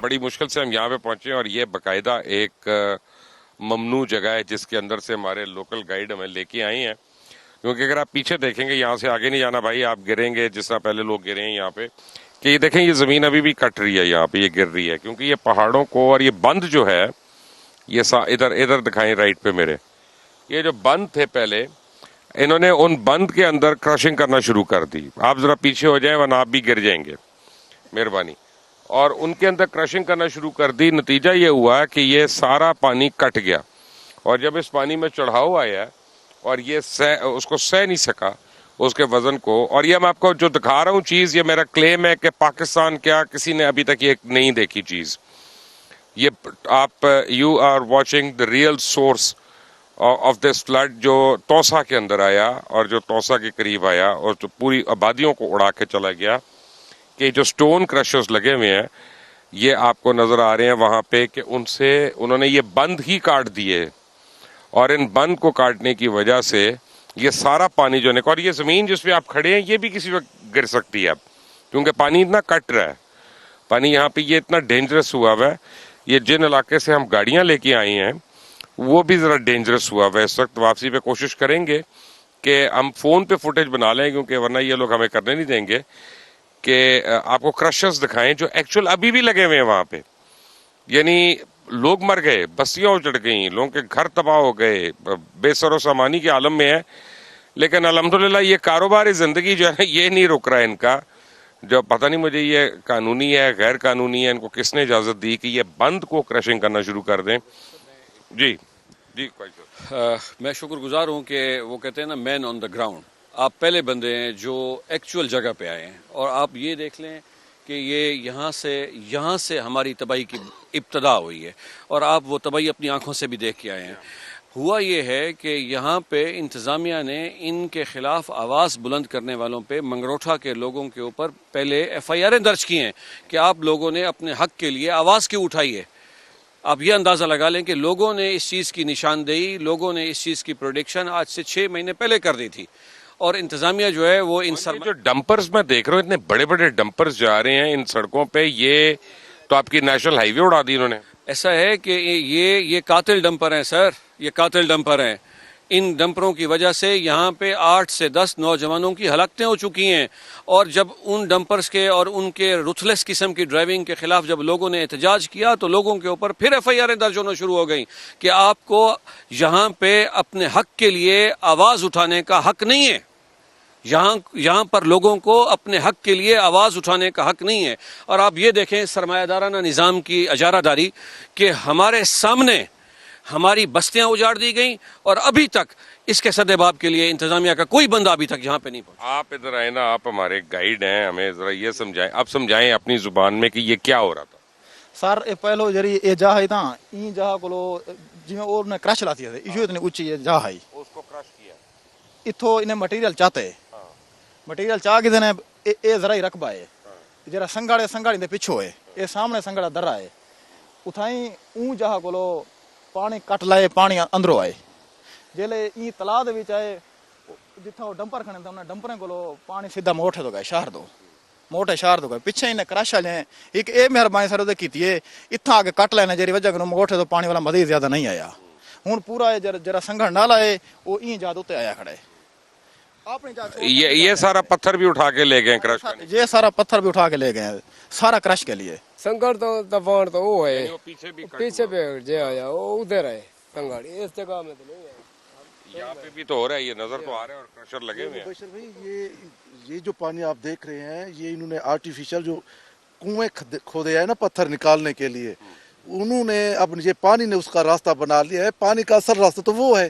बड़ी मुश्किल से हम यहाँ पे पहुंचे और ये बाकायदा एक ममनू जगह है जिसके अंदर से हमारे लोकल गाइड हमें लेके आई हैं। क्योंकि अगर आप पीछे देखेंगे यहाँ से आगे नहीं जाना भाई, आप गिरेंगे जिस तरह पहले लोग गिरे हैं यहाँ पे। कि ये देखें, ये जमीन अभी भी कट रही है यहाँ पे, ये गिर रही है क्योंकि ये पहाड़ों को, और ये बंद जो है ये इधर इधर दिखाएं राइट पे मेरे, ये जो बंद थे पहले, इन्होंने उन बंद के अंदर क्रशिंग करना शुरू कर दी। आप जरा पीछे हो जाएं वरना आप भी गिर जाएंगे, मेहरबानी। और उनके अंदर क्रशिंग करना शुरू कर दी। नतीजा ये हुआ कि ये सारा पानी कट गया और जब इस पानी में चढ़ाव आया और ये उसको सह नहीं सका उसके वजन को। और ये मैं आपको जो दिखा रहा हूँ चीज, ये मेरा क्लेम है कि पाकिस्तान क्या किसी ने अभी तक ये नहीं देखी चीज। ये आप you are watching the real source of this flood जो तौसा के अंदर आया और जो तौसा के करीब आया और जो पूरी आबादियों को उड़ा के चला गया। कि जो स्टोन क्रशर्स लगे हुए हैं ये आपको नजर आ रहे हैं वहां पे, कि उनसे उन्होंने ये बंद ही काट दिए और इन बंद को काटने की वजह से ये सारा पानी जो निकल, और ये जमीन जिसपे आप खड़े हैं ये भी किसी वक्त गिर सकती है अब, क्योंकि पानी इतना कट रहा है। पानी यहाँ पे ये इतना डेंजरस हुआ हुआ है। ये जिन इलाके से हम गाड़ियां लेके आए हैं वो भी जरा डेंजरस हुआ हुआ है। इस वक्त वापसी पे कोशिश करेंगे कि हम फोन पे फुटेज बना लें, क्योंकि वरना ये लोग हमें करने नहीं देंगे, कि आपको क्रशर्स दिखाएं जो एक्चुअल अभी भी लगे हुए हैं वहां पे। यानी लोग मर गए, बस्तियां उजड़ गई, लोगों के घर तबाह हो गए, बेसरो सामानी के आलम में है। लेकिन अल्हम्दुलिल्लाह ये कारोबारी जिंदगी जो है ये नहीं रुक रहा है इनका। जो पता नहीं मुझे ये कानूनी है गैर कानूनी है, इनको किसने इजाजत दी कि ये बंद को क्रशिंग करना शुरू कर दें। जी जी मैं शुक्रगुजार हूँ कि वो कहते हैं ना मैन ऑन द ग्राउंड, आप पहले बंदे हैं जो एक्चुअल जगह पे आए हैं। और आप ये देख लें कि ये यहाँ से हमारी तबाही की इब्तदा हुई है और आप वो तबाही अपनी आंखों से भी देख के आए हैं। हुआ ये है कि यहाँ पे इंतज़ामिया ने इनके ख़िलाफ़ आवाज़ बुलंद करने वालों पे, मंगरोठा के लोगों के ऊपर पहले FIR दर्ज की हैं कि आप लोगों ने अपने हक़ के लिए आवाज़ क्यों उठाई है। आप ये अंदाज़ा लगा लें कि लोगों ने इस चीज़ की निशानदेही, लोगों ने इस चीज़ की प्रोडिक्शन आज से 6 महीने पहले कर दी थी। और इंतजामिया जो है वो इन जो डंपर्स मैं देख रहा हूँ, इतने बड़े बड़े डंपर्स जा रहे हैं इन सड़कों पे, ये तो आपकी नेशनल हाईवे उड़ा दी इन्होंने। ऐसा है कि ये कातिल डंपर हैं सर, ये कातिल डंपर हैं। इन डंपरों की वजह से यहाँ पे 8 से 10 नौजवानों की हलाकतें हो चुकी हैं। और जब उन डंपर्स के और उनके रुथलेस किस्म की ड्राइविंग के खिलाफ जब लोगों ने एहतजाज किया तो लोगों के ऊपर फिर FIR दर्ज होना शुरू हो गई कि आपको यहाँ पे अपने हक के लिए आवाज़ उठाने का हक नहीं है। यहाँ पर लोगों को अपने हक के लिए आवाज़ उठाने का हक नहीं है। और आप ये देखें सरमायादाराना निज़ाम की अजारादारी कि हमारे सामने हमारी बस्तियां उजाड़ दी गई और अभी तक इसके सदेबाब के लिए इंतजामिया का कोई बंदा अभी तक यहाँ पे नहीं पहुंचा। आप इधर आए ना, आप हमारे गाइड हैं, हमें जरा ये समझाएं, आप समझाएं अपनी जुबान में कि ये क्या हो रहा था। सर ये पहलो जरी ये जा है ता ई जा कोलो जिਵੇਂ और ने क्रश लाती है इशू इतनी ऊंची ये जा है उसको क्रश किया इथो इन्हें मटेरियल चाहते है। मटेरियल चाह के देने ए जरा ही रकबा है जरा संगाड़ी दे पिछो है ये सामने संगाड़ा दर्रा है उठाई ऊ जा कोलो पानी कट लाए पानी अंदरो आए जेले ई तलाब दे विच आए जिथा डंपर खने ता डंपरे कोलो पानी सीधा मोटे तो गए शहर दो मोटे शहर तो गए पिछे इन्हें क्रश ले एक ए मेहरबानी सर ओदे कीती है इथा आगे कट लेने जेरी वजह कनो मोटे तो पानी वाला मजीद ज्यादा नहीं आया हुन पूरा जरा संघड़ नाला है वो ई जाद उते आया खड़े। ये सारा पत्थर भी उठा के ले गए क्रश करने, ये सारा पत्थर भी उठा के ले गए सारा क्रश के लिए। संगड़ तो दफान तो वो है पीछे पे जे आया वो उधर है संगड़, इस जगह में तो नहीं है। यहाँ पे भी तो हो रहा है, ये नजर तो आ रहा है और क्रशर लगे हुए हैं। बशर भाई ये जो पानी आप देख रहे हैं ये इन्होंने आर्टिफिशियल जो कुएं खोदे है ना पत्थर निकालने के लिए, उन्होंने अब ये पानी ने उसका रास्ता बना लिया है। पानी का असल रास्ता तो वो है,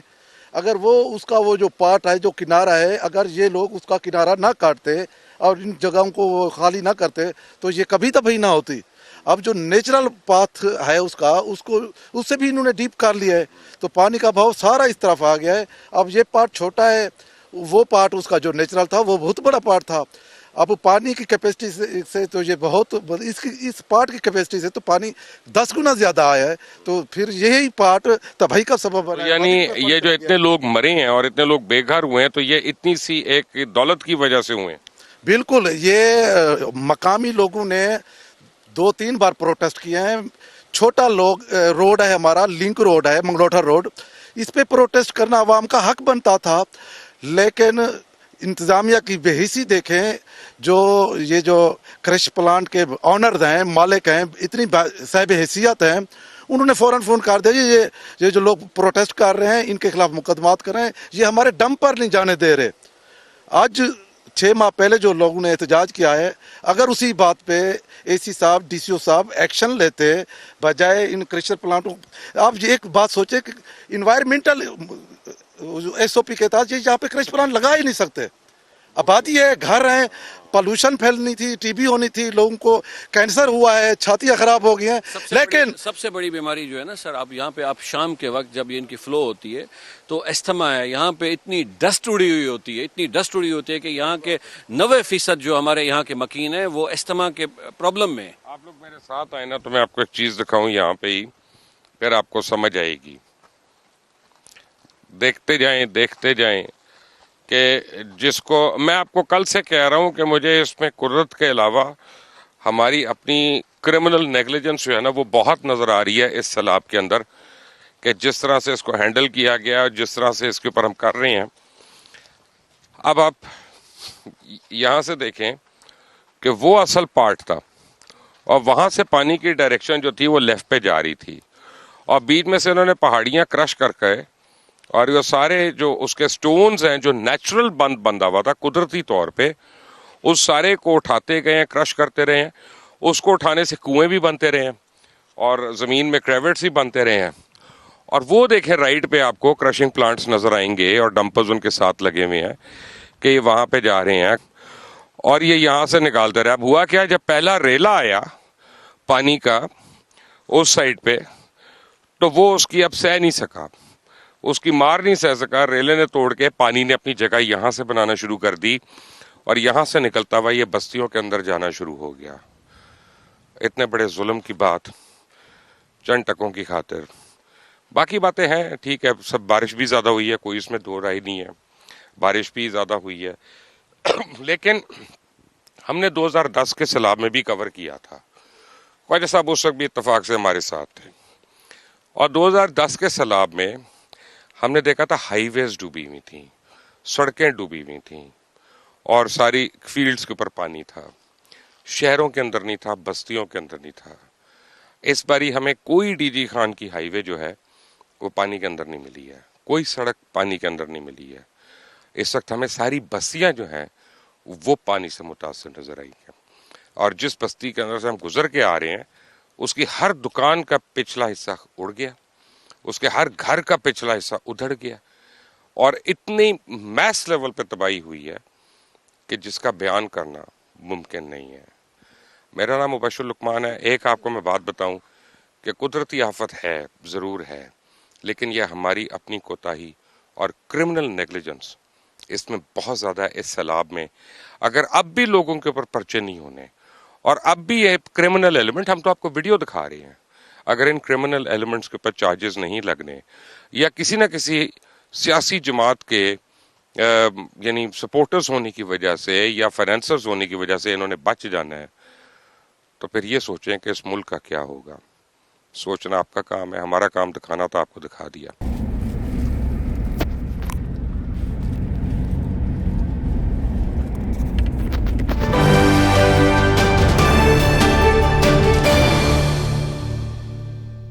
अगर वो उसका वो जो पार्ट है जो किनारा है अगर ये लोग उसका किनारा ना काटते और इन जगहों को खाली ना करते तो ये कभी तबाही ना होती। अब जो नेचुरल पाथ है उसका उसको उससे भी इन्होंने डीप कर लिया है तो पानी का भाव सारा इस तरफ आ गया है। अब ये पार्ट छोटा है, वो पार्ट उसका जो नेचुरल था वो बहुत बड़ा पार्ट था। अब पानी की कैपेसिटी से तो ये बहुत इस पार्ट की कैपेसिटी से तो पानी 10 गुना ज्यादा आया है तो फिर यही पार्ट तबाही का सबब बना। यानी ये जो इतने लोग मरे हैं और इतने लोग बेघर हुए हैं तो ये इतनी सी एक दौलत की वजह से हुए हैं। बिल्कुल, ये मकामी लोगों ने 2-3 बार प्रोटेस्ट किए हैं। छोटा रोड है हमारा, लिंक रोड है, मंगलोठा रोड, इस पे प्रोटेस्ट करना आवाम का हक बनता था। लेकिन इंतजामिया की बेहिसी देखें, जो क्रश प्लांट के ऑनर्स हैं, मालिक हैं, इतनी साहिब हैसियत हैं, उन्होंने फौरन फोन कर दिया ये जो लोग प्रोटेस्ट कर रहे हैं इनके खिलाफ मुकदमात करें, ये हमारे दम पर नहीं जाने दे रहे। आज 6 माह पहले जो लोगों ने एहतजाज किया है, अगर उसी बात पे एसी साहब, डीसीओ साहब एक्शन लेते बजाय इन क्रशर प्लांटों, आप ये एक बात सोचे कि इन्वायरमेंटल एसओपी के तहत यहाँ पे क्रश प्लांट लगा ही नहीं सकते। आबादी है, घर है, पॉल्यूशन फैलनी थी, टीबी होनी थी, लोगों को कैंसर हुआ है, छातियां खराब हो गई हैं। लेकिन सबसे बड़ी बीमारी जो है ना सर, आप यहाँ पे आप शाम के वक्त जब ये इनकी फ्लो होती है तो अस्थमा है, यहाँ पे इतनी डस्ट उड़ी हुई होती है, इतनी डस्ट उड़ी होती है कि यहाँ के 90% जो हमारे यहाँ के मकीन है वो अस्थमा के प्रॉब्लम में है। आप लोग मेरे साथ आए ना तो मैं आपको एक चीज दिखाऊं यहाँ पे ही, फिर आपको समझ आएगी। देखते जाएं कि जिसको मैं आपको कल से कह रहा हूं कि मुझे इसमें कुदरत के अलावा हमारी अपनी क्रिमिनल नेग्लिजेंस जो है ना वो बहुत नजर आ रही है इस सैलाब के अंदर, कि जिस तरह से इसको हैंडल किया गया और जिस तरह से इसके ऊपर हम कर रहे हैं। अब आप यहां से देखें कि वो असल पार्ट था और वहां से पानी की डायरेक्शन जो थी वो लेफ्ट पे जा रही थी और बीच में से उन्होंने पहाड़ियां क्रश करके और ये सारे जो उसके स्टोन्स हैं जो नेचुरल बंधा हुआ था कुदरती तौर पे, उस सारे को उठाते गए हैं, क्रश करते रहे हैं। उसको उठाने से कुएं भी बनते रहे हैं और ज़मीन में क्रेविट्स भी बनते रहे हैं। और वो देखें राइट पे आपको क्रशिंग प्लांट्स नज़र आएंगे और डंपर्स उनके साथ लगे हुए हैं कि ये वहाँ पे जा रहे हैं और ये यहाँ से निकालते रहे। अब हुआ क्या, जब पहला रेला आया पानी का उस साइड पे तो वो उसकी अब सह नहीं सका, उसकी मार नहीं सह सका, रेले ने तोड़ के पानी ने अपनी जगह यहाँ से बनाना शुरू कर दी और यहाँ से निकलता हुआ ये बस्तियों के अंदर जाना शुरू हो गया। इतने बड़े जुल्म की बात चंद टकों की खातिर। बाकी बातें हैं, ठीक है, सब बारिश भी ज़्यादा हुई है, कोई इसमें दो राय नहीं है, बारिश भी ज़्यादा हुई है लेकिन हमने 2010 के सैलाब में भी कवर किया था, ख्वाजा साहब उस वक्त भी इत्तेफाक से हमारे साथ थे। और 2010 के सैलाब में हमने देखा था हाईवेज डूबी हुई थी, सड़कें डूबी हुई थी और सारी फील्ड्स के ऊपर पानी था, शहरों के अंदर नहीं था, बस्तियों के अंदर नहीं था। इस बारी हमें कोई डीजी खान की हाईवे जो है वो पानी के अंदर नहीं मिली है, कोई सड़क पानी के अंदर नहीं मिली है। इस वक्त हमें सारी बस्तियां जो हैं वो पानी से मुतासिर नजर आई है और जिस बस्ती के अंदर से हम गुजर के आ रहे हैं उसकी हर दुकान का पिछला हिस्सा उड़ गया, उसके हर घर का पिछला हिस्सा उधड़ गया और इतनी मैस लेवल पे तबाही हुई है कि जिसका बयान करना मुमकिन नहीं है। मेरा नाम मुबश्शिर लुकमान है। एक आपको मैं बात बताऊं कि कुदरती आफत है, ज़रूर है, लेकिन यह हमारी अपनी कोताही और क्रिमिनल नेग्लिजेंस इसमें बहुत ज़्यादा है। इस सैलाब में अगर अब भी लोगों के ऊपर पर्चे नहीं होने और अब भी ये क्रिमिनल एलिमेंट, हम तो आपको वीडियो दिखा रहे हैं, अगर इन क्रिमिनल एलिमेंट्स के ऊपर चार्जेस नहीं लगने या किसी न किसी सियासी जमात के यानी सपोर्टर्स होने की वजह से या फाइनेंसर्स होने की वजह से इन्होंने बच जाना है, तो फिर ये सोचें कि इस मुल्क का क्या होगा। सोचना आपका काम है, हमारा काम दिखाना तो आपको दिखा दिया।